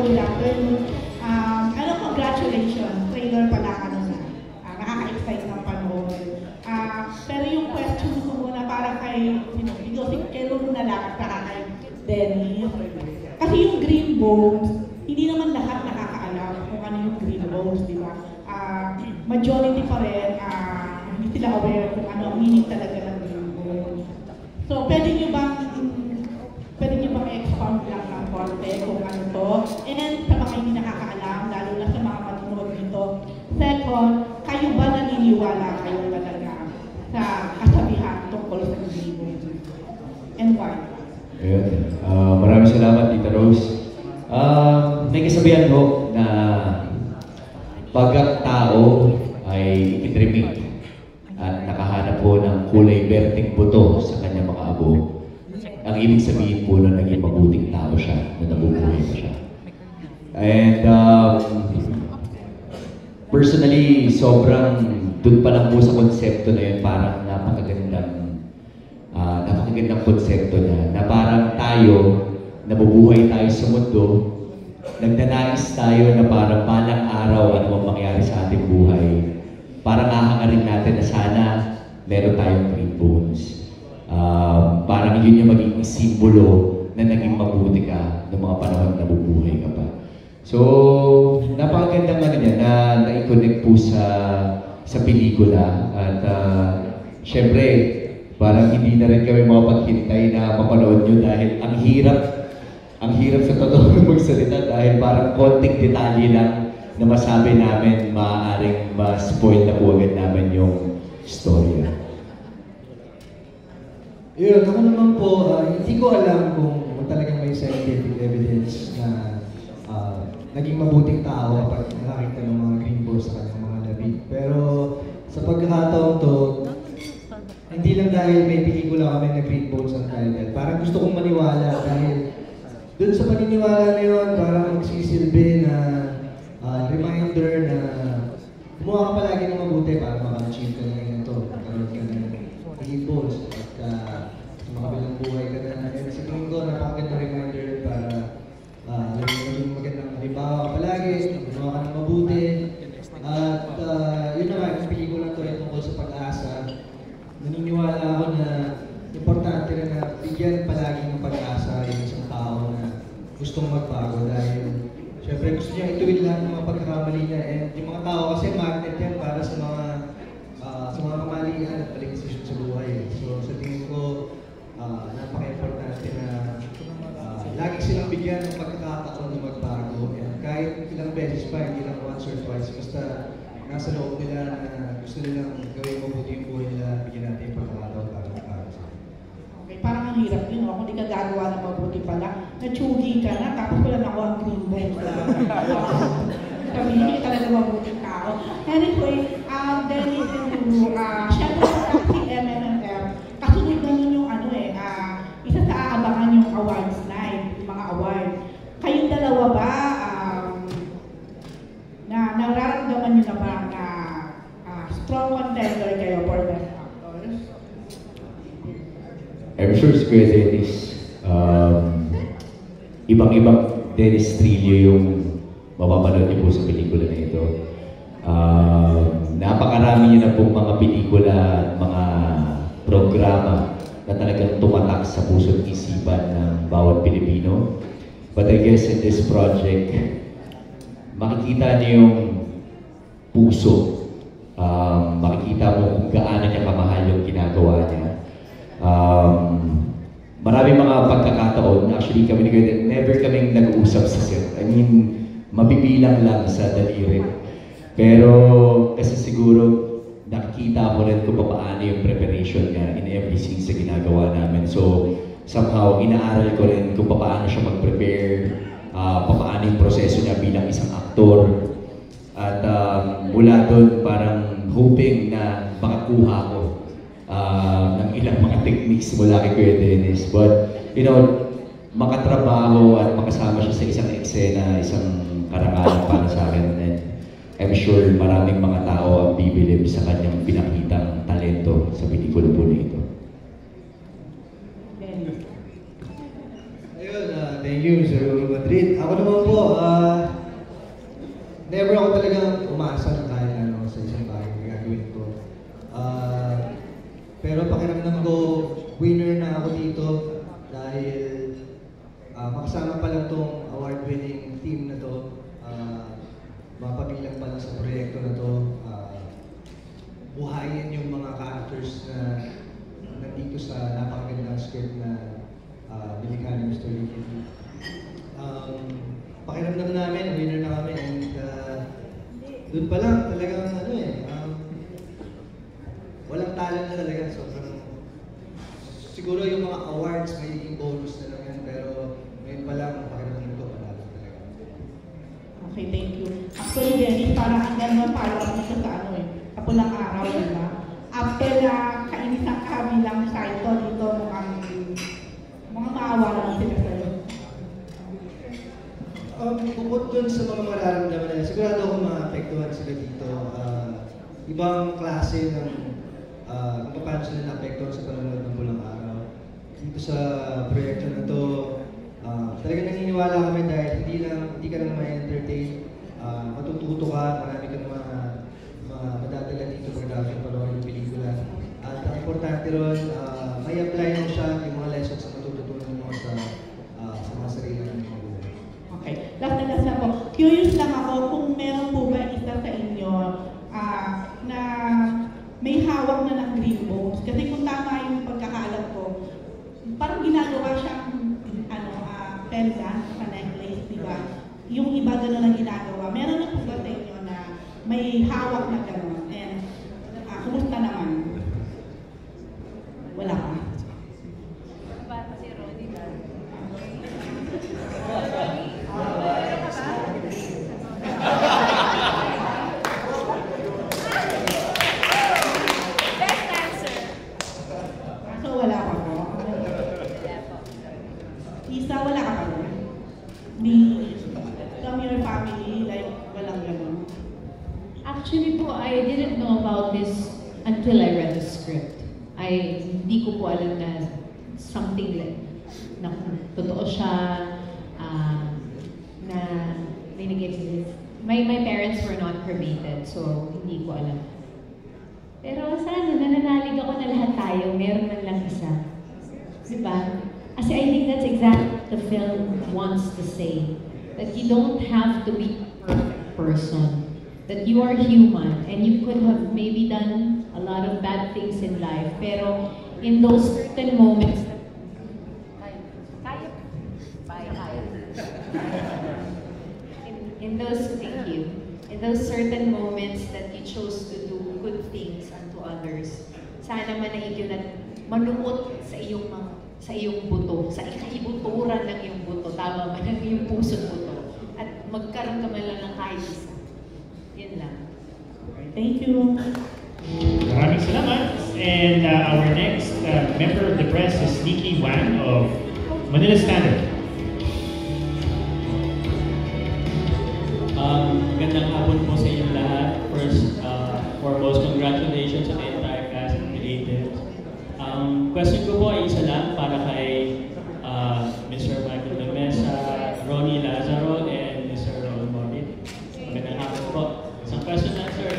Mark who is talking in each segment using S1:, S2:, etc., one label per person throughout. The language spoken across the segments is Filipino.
S1: good afternoon. Congratulations. Trailer pa lang na. Nakaka-excite ng panahon. Pero yung question ko muna para kay, kay Lulu na lang para kay Dennis. Kasi yung green bones, hindi naman lahat nakakaalam kung ano yung green bones, di ba? Majority pa rin, hindi sila aware kung ano ang meaning talaga ng green bones. So, pwede nyo bang expound lang ng konti kung ano to? And sa mga hindi nakakaalam, lalo na sa mga matunog nito. Second, kayo ba naniniwala kayo talaga sa kasabihan tungkol sa green bones? And why?
S2: Ayun. Maraming salamat, Tita Rose. May kasabihan ho na pag ang tao ay ikitrimik at nakahanap po ng kulay berting buto sa kanyang mga abo, ang ibig sabihin po na naging mabuting tao siya, na nabubuhay pa siya. And personally, sobrang dun pa lang po sa konsepto na yun, parang napakagandang konsepto niya, na parang tayo, nabubuhay tayo sa mundo, nagdanais tayo na parang balang araw ano ang mangyari sa ating buhay. Parang hahangarin natin na sana meron tayong green bones. Parang yun yung magiging simbolo na naging mabuti ka ng mga panahon na nabubuhay ka pa. So, napakagandang ano niya na na-connect po sa pelikula. At syempre, parang hindi na rin kami mapaghintay na mapanood nyo dahil ang hirap sa totoo na magsalita dahil parang konting detalye lang na masabi namin, maaaring ma-spoil na po agad namin yung story.
S3: Yun, ako naman po, hindi ko alam kung talagang may scientific evidence na naging mabuting tao kapag nakakita ng mga green bones sa kanyang mga labi. Pero sa pagkakataon to, hindi lang dahil may pelikula kami na green bones ang title. Parang gusto kong maniwala dahil dun sa paniniwala na yun, parang magsisilbi na reminder na gumawa ka palagi ng mabuti para maka-achieve ka ng ito. Magkaroon ka ng green bones at sa mga bilang buhay ka na. And sa tingin ko, napakagandang reminder para maging magandang halimbawa palagi, gumawa ka ng mabuti. At yun naman, yung pelikula to ay tungkol sa pag-asa. Naniniwala ako na importante rin na bigyan palagi ng pag-asa yung isang tao na gustong magbago dahil syempre gusto niya ituwid lahat ng mga pagkakamali niya and yung mga tao kasi magnet yan para sa mga kamalian at maling desisyon sa buhay. So sa tingin ko, napaka-importante na lagi silang bigyan ng pagkakataon na magbago and kahit ilang beses pa, hindi lang once or twice, basta nasa loob nila na gusto nilang gawin mabuti yung buhay nila, bigyan natin yung pagkakataon para magbago.
S1: Okay, parang ang hirap yun, no? Kung di ka gagawa ng mabuti pala, na-chugi ka na, tapos wala na ako ang green bones. Sabi, hindi ka talaga mabuting tao. Anyway, Dennis and Lulu, syempre sa si MNMF, kasunod na nun yung isa sa aabangan yung awards night, yung mga award. Kayong dalawa ba, na nararamdaman nyo na ba na strong contender kayo for best actors?
S2: I'm sure si Kuya Dennis, ibang-ibang Dennis Trillo yung mapapanood niyo po sa pelikula na ito. Napakarami niyo na pong mga pelikula, mga programa na talagang tumatak sa puso't isipan ng bawat Pilipino. But I guess in this project, makikita niyo yung puso. Makikita mo kung gaano niya kamahal yung ginagawa niya. Maraming mga pagkakataon, actually kami never kaming nag-uusap sa set. I mean, mabibilang lang sa daliri. Pero kasi siguro nakikita ko rin kung paano yung preparation niya in every scene sa ginagawa namin. So somehow inaaral ko rin kung paano siya mag-prepare, paano yung proseso niya bilang isang aktor. At mula doon parang hoping na makakuha ko ng ilang mga techniques mula kay Kuya Dennis. But you know, makatrabaho at makasama siya sa isang eksena, isang karangalan para sa akin. And I'm sure maraming mga tao ang bibilib sa kanyang pinakitang talento sa pelikula po na ito.
S3: Ayun, thank you, Sir Madrid. Ako naman po, umasa na kahit ano sa isang bagay na gagawin ko. Pero pakiramdam ko, winner na ako dito dahil makasama pa lang tong award-winning team na to. Mapabilang pa lang sa proyekto na to. Buhayin yung mga characters na nandito sa napakagandang script na nilikha ni Mr. Ricky. Pakiramdam namin, winner na kami, and doon pa lang talagang walang talent na talaga. Siguro yung mga awards magiging bonus na lang yan, pero ngayon pa lang pakiramdam ko panalo talaga.
S1: Okay, thank you. Actually, Dennis, parang ang gano'n para kami sa sa pulang araw, diba? After na kainisang kabilang side to dito, mukhang maawa lang sila sa'yo.
S3: Bukod dun sa mga mararamdaman nila, sigurado ako maapektuhan sila dito. Ibang klase ng kung paano sila naapektuhan sa panonood ng Pulang Araw. Dito sa proyekto na to, talaga naniniwala kami dahil hindi ka lang ma-entertain, matututo ka, marami kang madadala dito pagkakasya panoorin yung pelikula. At ang importante ron, may apply mo siya yung mga lessons na matututunan mo sa mga sarili ng mga buhay.
S1: Okay. Last na po. Curious lang ako kung meron po ba isa sa inyo na may hawak na ng green bones. Kasi kung tama yung pagkakaalam ko, parang ginagawa siyang pendant sa necklace, di ba? Yung iba gano'n ang ginagawa. Meron na po ba sa inyo na may hawak na gano'n? And kumusta naman? Wala pa.
S4: Bata si Ronnie ba? Best answer.
S1: So wala pa po. Isa, wala ka pa rin. From your family, like, walang gano'n.
S4: Actually po, I didn't know about this until I read the script. Hindi ko po alam na something like, na totoo siya, na my parents were not cremated, so hindi ko alam. Pero sana, nananalig ako na lahat tayo, meron man lang isa. Diba? Kasi I think that's exactly what the film wants to say. That you don't have to be a perfect person. That you are human and you could have maybe done a lot of bad things in life. Pero in those certain moments, in those certain moments that you chose to do good things unto others, sana manaig yun at manuot sa iyong buto, sa ibuturan ng iyong buto, tama ba? Ng iyong puso't buto. At magkaroon ka man lang ng kahit isa. Yun lang.
S1: Thank you.
S5: Maraming salamat. And our next member of the press is Nikki Wang of Manila Standard.
S6: Gandang hapon po sa inyong lahat. First, foremost, congratulations sa entire cast and creatives. Question ko po ay isa lang para kay Mr. Michael Lamesa, Ronnie Lazaro, and Mr. Ron Morit. Magandang hapon po. Isang question lang, sir.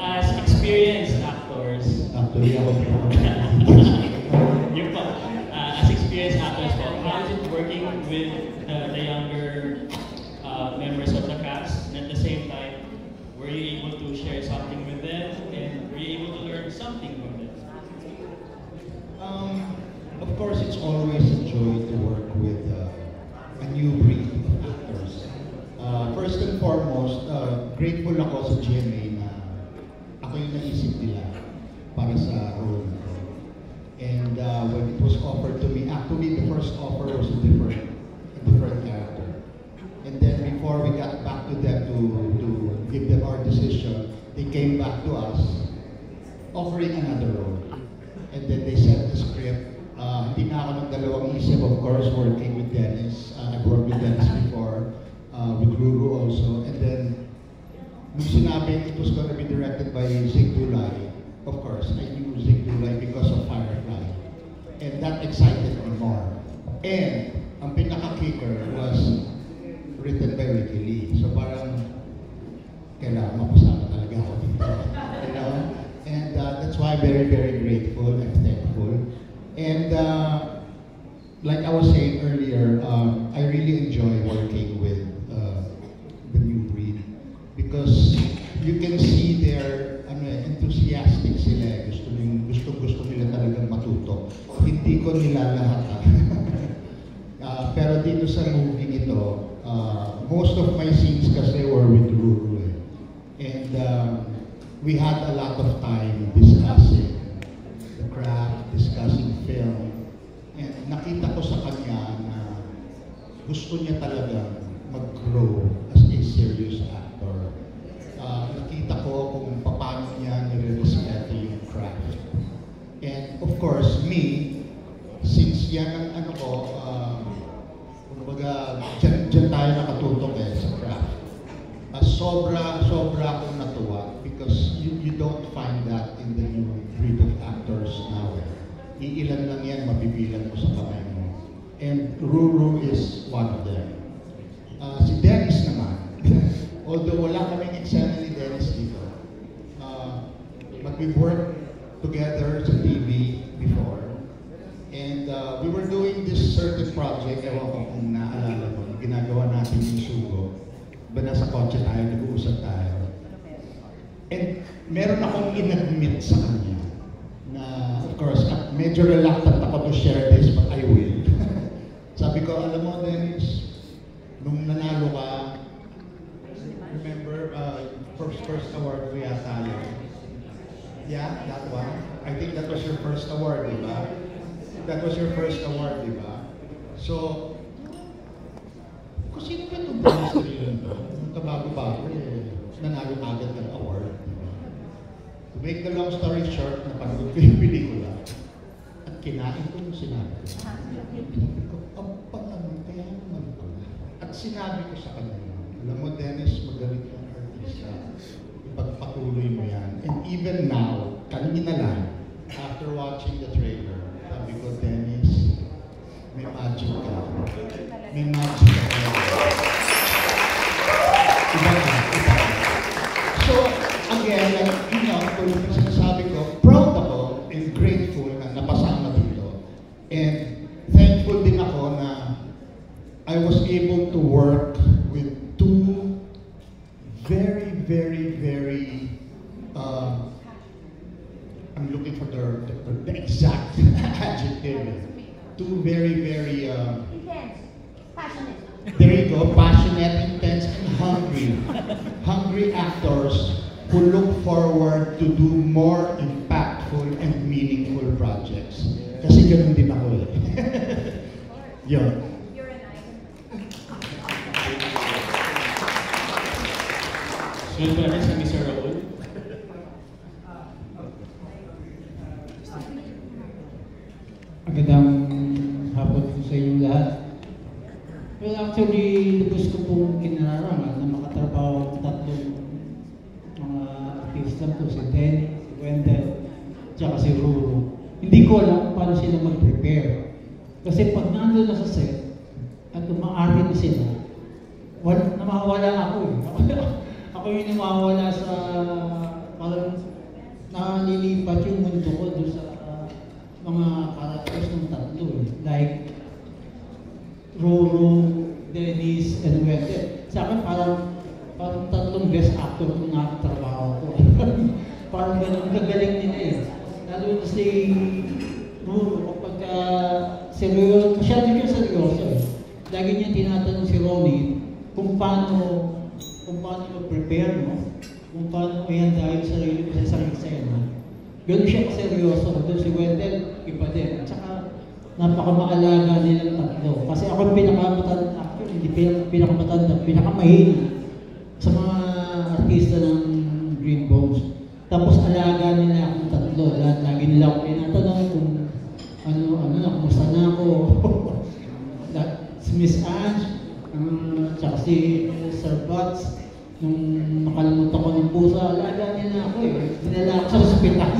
S6: As experienced actors,
S3: Actually, ako
S6: yun po, as experienced actors po, how is it working with the younger members of the cast? And at the same time, were you able to share something with them? And were you able to learn something from them?
S7: Of course, it's always a joy to work with a new breed of actors. First and foremost, grateful ako sa GMA na ako yung naisip nila para sa role na to. And when it was offered to me, actually the first offer was a different character. And then before we got back to them to give them our decision, they came back to us offering another role. And then they sent the script. Hindi na ako ng dalawang isip, of course, working with Dennis. I've worked with Dennis before, with Ruru also. And then, nung sinabing it was going to be directed by Zig Dulay, of course, I knew Zig Dulay because of Firefly. And that excited me more. And, ang pinaka-kicker was written by Ricky Lee. So parang, kailangan mapasama talaga ako dito. You know? And that's why I'm very, very grateful and thankful. And like I was saying earlier, I really enjoy working with the New Breed because you can see their enthusiastic sila. Gusto nila talagang matuto. Hindi ko nilalahatan. Pero dito sa movie ito, most of my scenes kasi were with Ruru. And we had a lot of time discussing the craft, discussing film. And nakita ko sa kanya na gusto niya talaga mag-grow as a serious actor. Nakita ko kung paano niya nire-respeto yung craft. And of course, me, since yan ang kumbaga, dyan tayo nakatutok sa craft. Sobra akong natuwa because you don't find that in the new breed of actors now. Iilan lang yan, mabibilang mo sa kamay mo. And Ruru is one of them. Si Dennis naman, although wala kaming eksena ni Dennis dito, but we've worked together sa TV before. And we were doing this certain project, ewan ko kung naalala mo, ginagawa natin yung Sugo. Ba nasa kotse tayo, nag-uusap tayo. And meron akong in-admit sa kanya na, of course, medyo reluctant ako to share this, but I will. Sabi ko, alam mo, Dennis, nung nanalo ka, remember, first award we yata yun. Yeah, that one. I think that was your first award, di ba? That was your first award, di ba? So, kung sino ba itong ministry yun to? Kabago-bago, nanalo agad ng award. To make the long story short, napanood ko yung pelikula at kinain ko yung sinabi ko. Sabi ko, kaya naman pala. At sinabi ko sa kanya, alam mo, Dennis, magaling kang artista. Ipagpatuloy mo yan. And even now, kanina lang, after watching the trailer, sabi ko, Dennis, may magic ka. May magic ka. Iba. So, again, like, tulad ng sinasabi ko, proud ako and grateful na napasama dito. And thankful din ako na I was able to work with two very, very, very, I'm looking for the exact adjective. Two very, very,
S8: intense, passionate.
S7: There you go, passionate, intense, and hungry actors who look forward to do more impactful and meaningful projects. Kasi ganun din ako eh. Yun.
S8: You're an icon.
S6: Sunod pa namin sa Mr. Raul.
S9: Magandang hapon po sa inyong lahat. Well, actually, lubos ko pong kinararangan na makatrabaho ang tatlong mga artista ko, si Denny, si Wendell, tsaka si Ruru. Hindi ko alam kung paano sila mag-prepare. Kasi pag nandun na sa set, at umaarte na sila, namawala ako eh. Ako yung namawala sa, parang nalilipat yung mundo ko doon sa mga characters ng tatlo eh. Like, Ruru, Dennis, and Wendell. Sa akin parang tatlong best actor kung nakatrabaho ko. Parang ganun, gagaling nila eh. Lalo na si Ruru, kapag seryoso, masyado siya seryoso eh. Lagi niya tinatanong si Ronnie kung paano mag-prepare mo, kung paano ihanda yung sarili mo sa isang eksena. Ganun siya kaseryoso. Doon si Wendell, iba din. At saka, napakamaalaga nilang tatlo. Kasi ako yung pinakamatanda, actually, hindi pinakamatanda, pinakamahilig sa mga artista ng Green Bones. Tapos alaga nila akong tatlo. Lagi nila ako tinatanong kung kumusta na ako. Si Miss Ange, tsaka si Sir Butts, nung nakalimutan ko ng pusa, alaga nila ako eh. Dinala ako sa hospital.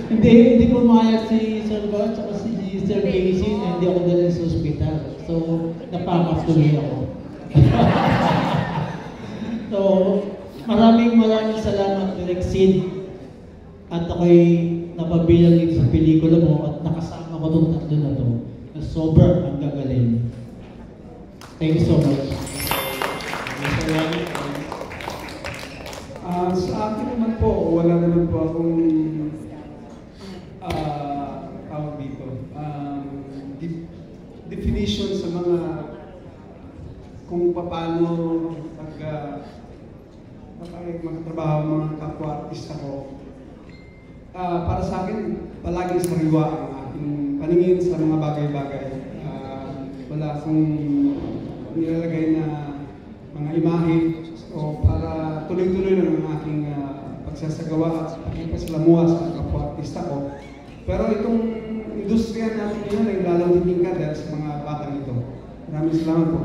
S9: Hindi pumayag si Sir Butts at si Sir Casey na hindi ako dalhin sa hospital. So, napakatuloy ako. So, maraming salamat, Direk Sid. At ako'y napabilang dito sa pelikula mo at nakasama ko itong tatlo na to na sobrang ang gagaling. Thank you so much.
S6: Mr. Ronnie?
S10: Sa akin naman po, wala naman po akong tawag dito. Definition sa mga kung paano magtrabaho mga kapwa-artista ko. Para sa akin, palagi sariwa ang aking paningin sa mga bagay-bagay. Wala akong nilalagay na mga imahe o para tuloy-tuloy lang ang aking pagsasagawa at pagkipasalamuha sa kapwa-artista ko. Pero itong industriya natin ngayon ay lalong titingkad dahil sa mga batang ito. Maraming salamat po.